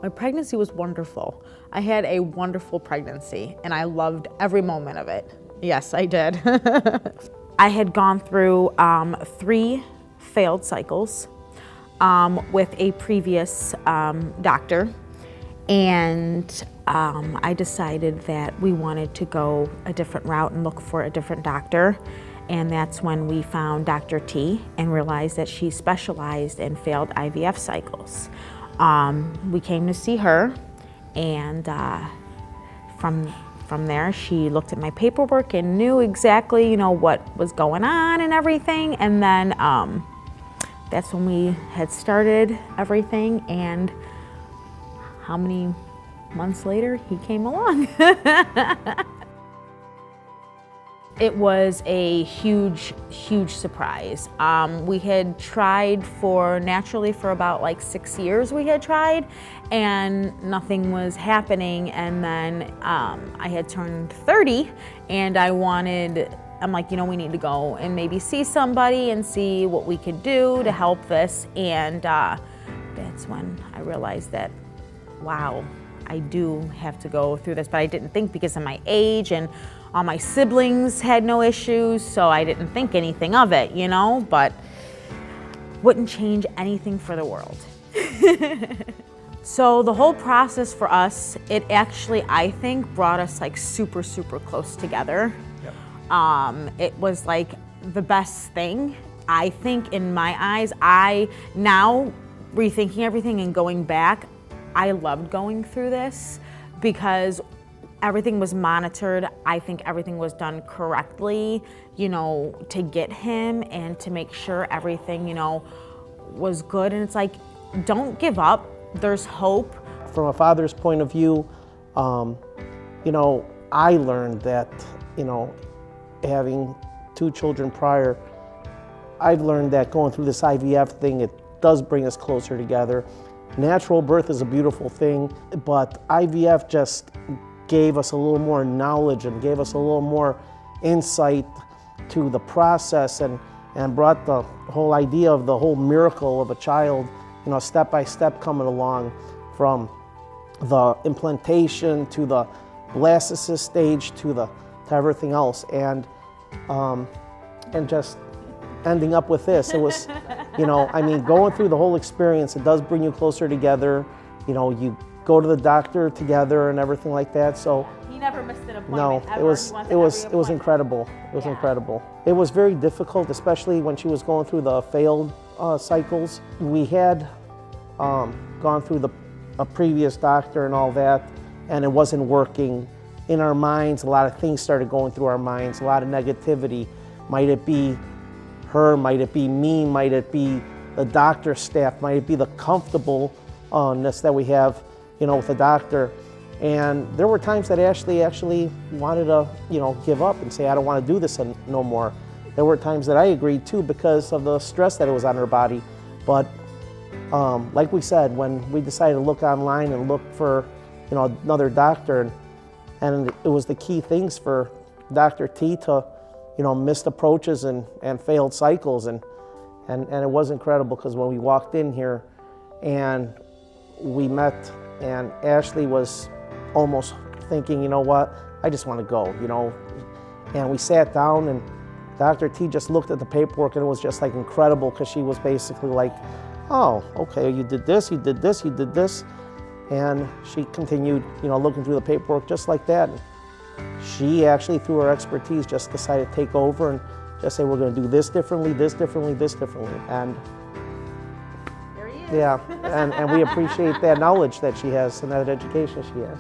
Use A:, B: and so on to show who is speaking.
A: My pregnancy was wonderful. I had a wonderful pregnancy and I loved every moment of it. Yes, I did. I had gone through 3 failed cycles with a previous doctor, and I decided that we wanted to go a different route and look for a different doctor. And that's when we found Dr. T and realized that she specialized in failed IVF cycles. We came to see her, and from there she looked at my paperwork and knew exactly, you know, what was going on and everything. And then that's when we had started everything, and how many months later he came along. It was a huge, huge surprise. We had tried naturally for about like 6 years we had tried, and nothing was happening. And then I had turned 30 and I'm like, you know, we need to go and maybe see somebody and see what we could do to help this. And that's when I realized that, wow, I do have to go through this. But I didn't think, because of my age and all my siblings had no issues, so I didn't think anything of it, you know, but wouldn't change anything for the world. So the whole process for us, it actually, I think, brought us like super, super close together. Yep. It was like the best thing, I think, in my eyes. Now rethinking everything and going back, I loved going through this because everything was monitored. I think everything was done correctly, you know, to get him and to make sure everything, you know, was good. And it's like, don't give up. There's hope.
B: From a father's point of view, you know, I learned that, you know, having 2 children prior, I've learned that going through this IVF thing, it does bring us closer together. Natural birth is a beautiful thing, but IVF just gave us a little more knowledge and gave us a little more insight to the process, and brought the whole idea of the whole miracle of a child, you know, step by step coming along, from the implantation to the blastocyst stage to everything else, and just ending up with this. It was, you know, I mean, going through the whole experience, it does bring you closer together. You know, you go to the doctor together and everything like that. So
A: he never missed an appointment.
B: No,
A: ever.
B: it was incredible. It was incredible. It was very difficult, especially when she was going through the failed cycles. We had gone through a previous doctor and all that, and it wasn't working. In our minds, a lot of things started going through our minds, a lot of negativity. Might it be her? Might it be me? Might it be the doctor's staff? Might it be the comfortableness that we have, you know, with the doctor? And there were times that Ashleigh actually wanted to, you know, give up and say, I don't want to do this no more. There were times that I agreed too, because of the stress that it was on her body. But like we said, when we decided to look online and look for, you know, another doctor, and it was the key things for Dr. T to, you know, missed approaches and failed cycles, and it was incredible, because when we walked in here and we met, and Ashleigh was almost thinking, you know what, I just want to go, you know. And we sat down, and Dr. T just looked at the paperwork, and it was just like incredible, because she was basically like, oh, okay, you did this, you did this, you did this. And she continued, you know, looking through the paperwork just like that. And she actually, through her expertise, just decided to take over and just say, we're going to do this differently, this differently, this differently. And
A: there he is.
B: Yeah, and we appreciate that knowledge that she has and that education she has.